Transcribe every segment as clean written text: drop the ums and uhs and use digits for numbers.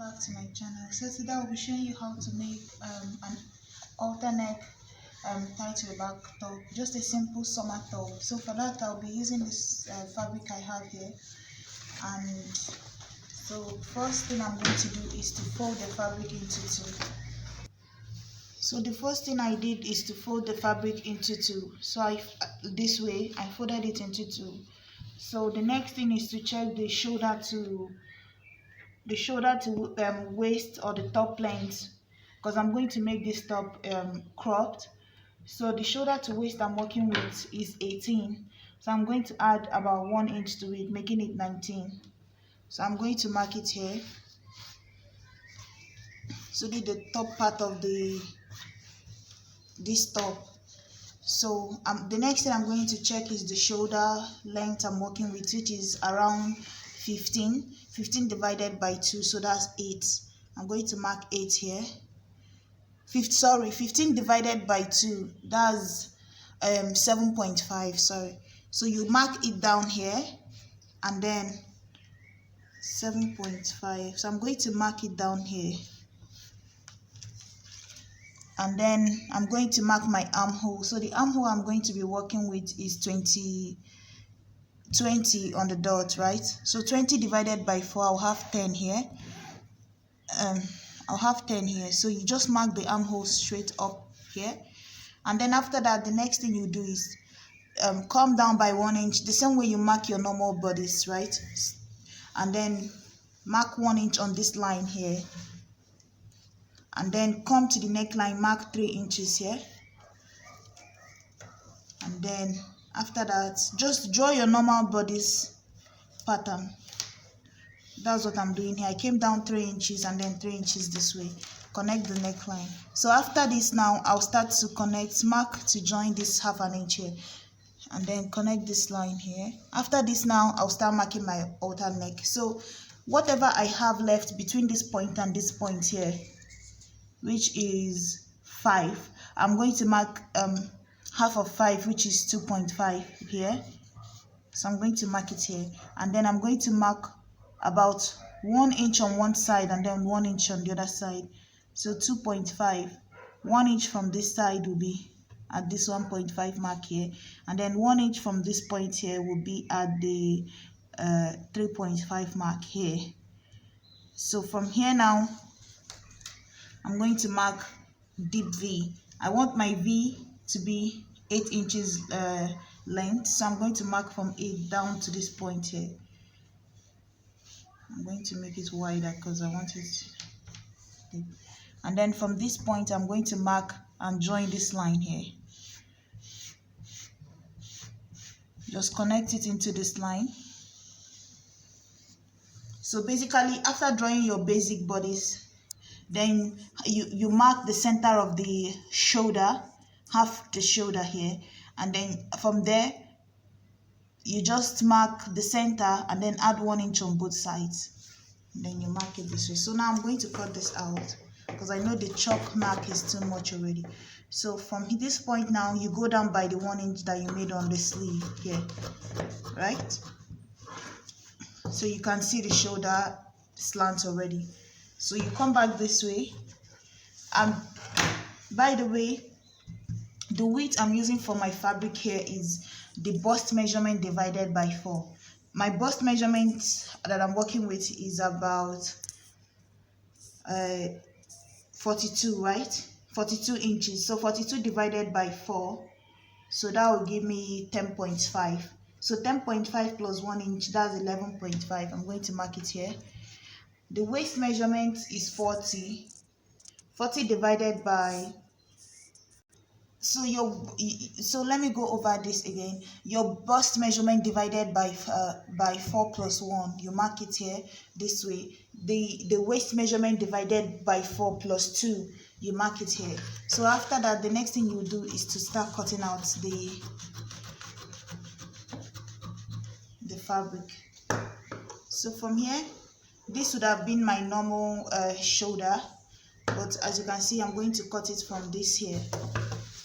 back to my channel. So today I'll be showing you how to make an halter neck tie to the back top, just a simple summer top. So for that I'll be using this fabric I have here, and so first thing I'm going to do is to fold the fabric into two. So the first thing I did is to fold the fabric into two. So this way I folded it into two. So the next thing is to check the shoulder to waist, or the top length, because I'm going to make this top cropped. So the shoulder to waist I'm working with is 18, so I'm going to add about 1 inch to it, making it 19. So I'm going to mark it here. So this is the top part of this top. So the next thing I'm going to check is the shoulder length I'm working with, which is around 15 divided by 2, so that's 8. I'm going to mark 8 here. 15 divided by 2, that's 7.5. sorry. So you mark it down here, and then 7.5. so I'm going to mark it down here, and then I'm going to mark my armhole. So the armhole I'm going to be working with is 20 on the dot, right? So 20 divided by 4, I'll have 10 here. I'll have 10 here. So you just mark the armhole straight up here, and then after that the next thing you do is come down by 1 inch, the same way you mark your normal bodice, right? And then mark 1 inch on this line here, and then come to the neckline, mark 3 inches here, and then after that just draw your normal bodice pattern. That's what I'm doing here. I came down 3 inches and then 3 inches this way. Connect the neckline. So after this now I'll start to connect, mark to join this 1/2 inch here, and then connect this line here. After this now I'll start marking my halter neck. So whatever I have left between this point and this point here, which is 5, I'm going to mark half of 5, which is 2.5 here. So I'm going to mark it here, and then I'm going to mark about 1 inch on one side and then 1 inch on the other side. So 2.5, 1 inch from this side will be at this 1.5 mark here, and then 1 inch from this point here will be at the 3.5 mark here. So from here now I'm going to mark deep V. I want my V to be 8 inches length, so I'm going to mark from 8 down to this point here. I'm going to make it wider because I want it deep. And then from this point I'm going to mark and join this line here. Just connect it into this line. So basically after drawing your basic bodice, then you mark the center of the shoulder, half the shoulder here, and then from there you just mark the center and then add 1 inch on both sides, and then you mark it this way. So now I'm going to cut this out because I know the chalk mark is too much already. So from this point now you go down by the 1 inch that you made on the sleeve here, right? So you can see the shoulder slant already. So you come back this way, and by the way, the width I'm using for my fabric here is the bust measurement divided by 4. My bust measurement that I'm working with is about 42, right? 42 inches. So 42 divided by 4, so that will give me 10.5. So 10.5 plus 1 inch, that's 11.5. I'm going to mark it here. The waist measurement is 40 divided by, so let me go over this again. Your bust measurement divided by 4 plus 1, you mark it here this way. The waist measurement divided by 4 plus 2, you mark it here. So after that the next thing you do is to start cutting out the fabric. So from here, this would have been my normal shoulder, but as you can see I'm going to cut it from this here.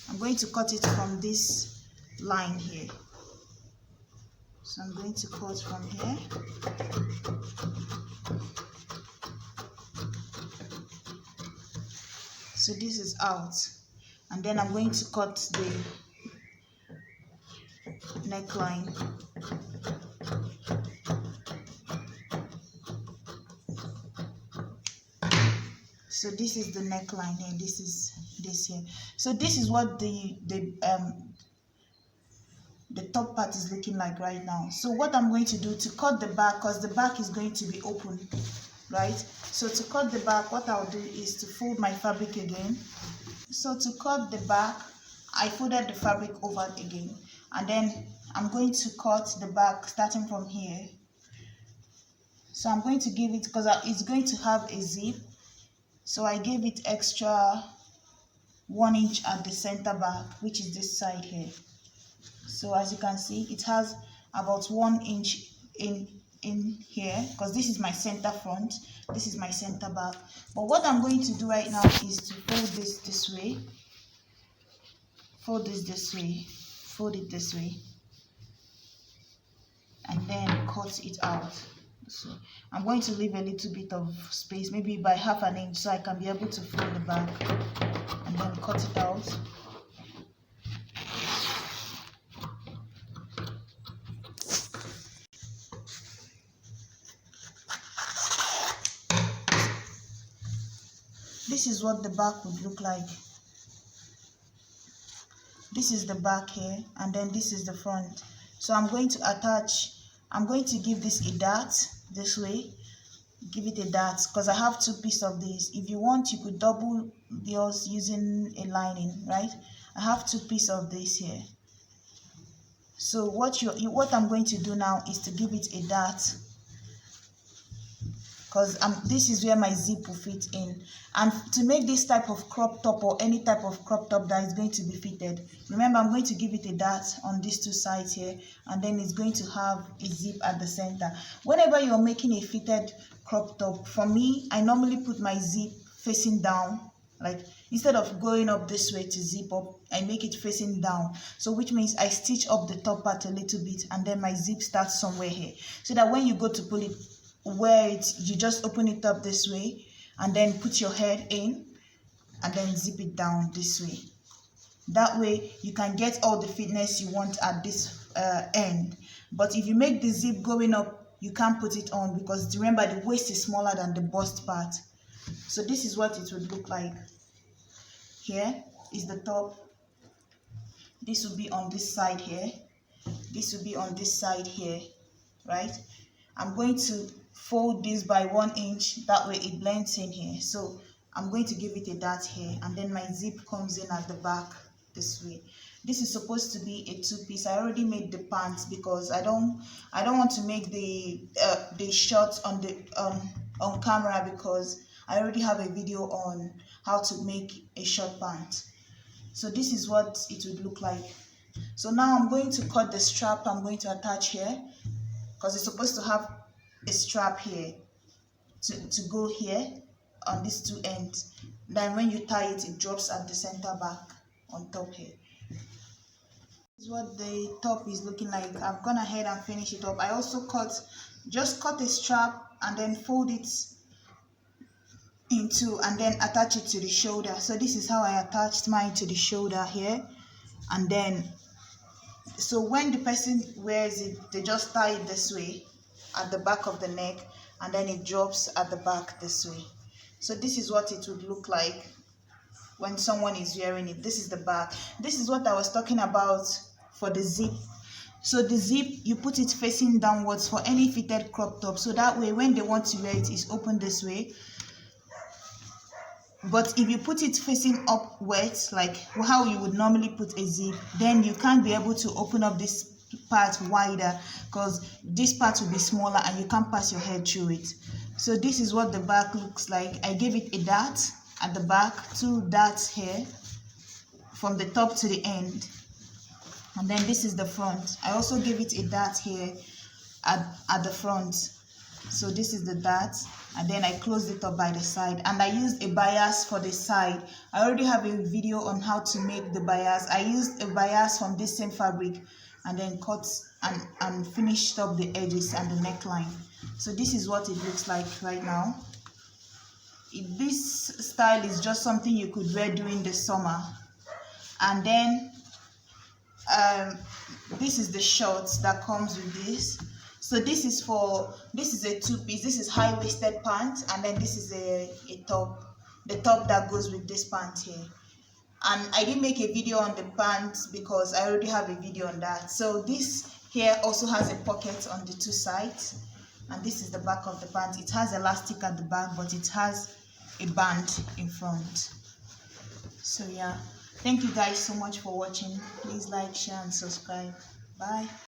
I'm going to cut it from this line here. So I'm going to cut from here. So this is out, and then I'm going to cut the neckline. So this is the neckline here, this is this here. So this is what the top part is looking like right now. So what I'm going to do to cut the back, because the back is going to be open, right? So to cut the back, what I'll do is to fold my fabric again. So to cut the back, I folded the fabric over again, and then I'm going to cut the back starting from here. So I'm going to give it, because it's going to have a zip, so I gave it extra 1 inch at the center back, which is this side here. So as you can see, it has about 1 inch in here, because this is my center front, this is my center back. But what I'm going to do right now is to fold this way, fold this way, fold it this way, and then cut it out. So I'm going to leave a little bit of space, maybe by 1/2 inch, so I can be able to fold the back and then cut it out. This is what the back would look like. This is the back here, and then this is the front. So I'm going to attach, I'm going to give this a dart this way, give it a dart, because I have 2 pieces of this. If you want, you could double yours using a lining, right? I have 2 pieces of this here. So what I'm going to do now is to give it a dart, because this is where my zip will fit in. And to make this type of crop top, or any type of crop top that is going to be fitted, remember, I'm going to give it a dart on these 2 sides here, and then it's going to have a zip at the center. Whenever you're making a fitted crop top, for me, I normally put my zip facing down. Like, instead of going up this way to zip up, I make it facing down. So which means I stitch up the top part a little bit, and then my zip starts somewhere here, so that when you go to pull it, you just open it up this way, and then put your head in, and then zip it down this way. That way you can get all the fitness you want at this end. But if you make the zip going up, you can't put it on, because remember, the waist is smaller than the bust part. So this is what it would look like. Here is the top. This will be on this side here. This will be on this side here, right? I'm going to fold this by 1 inch, that way it blends in here. So I'm going to give it a dart here, and then my zip comes in at the back this way. This is supposed to be a 2-piece. I already made the pants, because I don't want to make the shorts on the on camera, because I already have a video on how to make a short pant. So this is what it would look like. So now I'm going to cut the strap I'm going to attach here, because it's supposed to have a strap here to go here on these 2 ends. Then when you tie it, it drops at the center back on top here. This is what the top is looking like. I've gone ahead and finished it up. I also just cut a strap and then fold it in 2, and then attach it to the shoulder. So this is how I attached mine to the shoulder here. And then, so when the person wears it, they just tie it this way at the back of the neck, and then it drops at the back this way. So this is what it would look like when someone is wearing it. This is the back. This is what I was talking about for the zip. So the zip, you put it facing downwards for any fitted crop top, so that way when they want to wear it, it's open this way. But if you put it facing upwards, like how you would normally put a zip, then you can't be able to open up this part wider, because this part will be smaller and you can't pass your head through it. So this is what the back looks like. I gave it a dart at the back, 2 darts here from the top to the end, and then this is the front. I also gave it a dart here at the front. So this is the dart, and then I closed it up by the side, and I used a bias for the side. I already have a video on how to make the bias. I used a bias from this same fabric, and then cut and finished up the edges and the neckline. So this is what it looks like right now. It this style is just something you could wear during the summer. And then this is the shorts that comes with this. So this is a two-piece. This is high-waisted pants, and then this is a top, the top that goes with this pant here. And I didn't make a video on the pants because I already have a video on that. So this here also has a pocket on the two sides, and this is the back of the pant. It has elastic at the back, but it has a band in front. So yeah, thank you guys so much for watching. Please like, share and subscribe. Bye.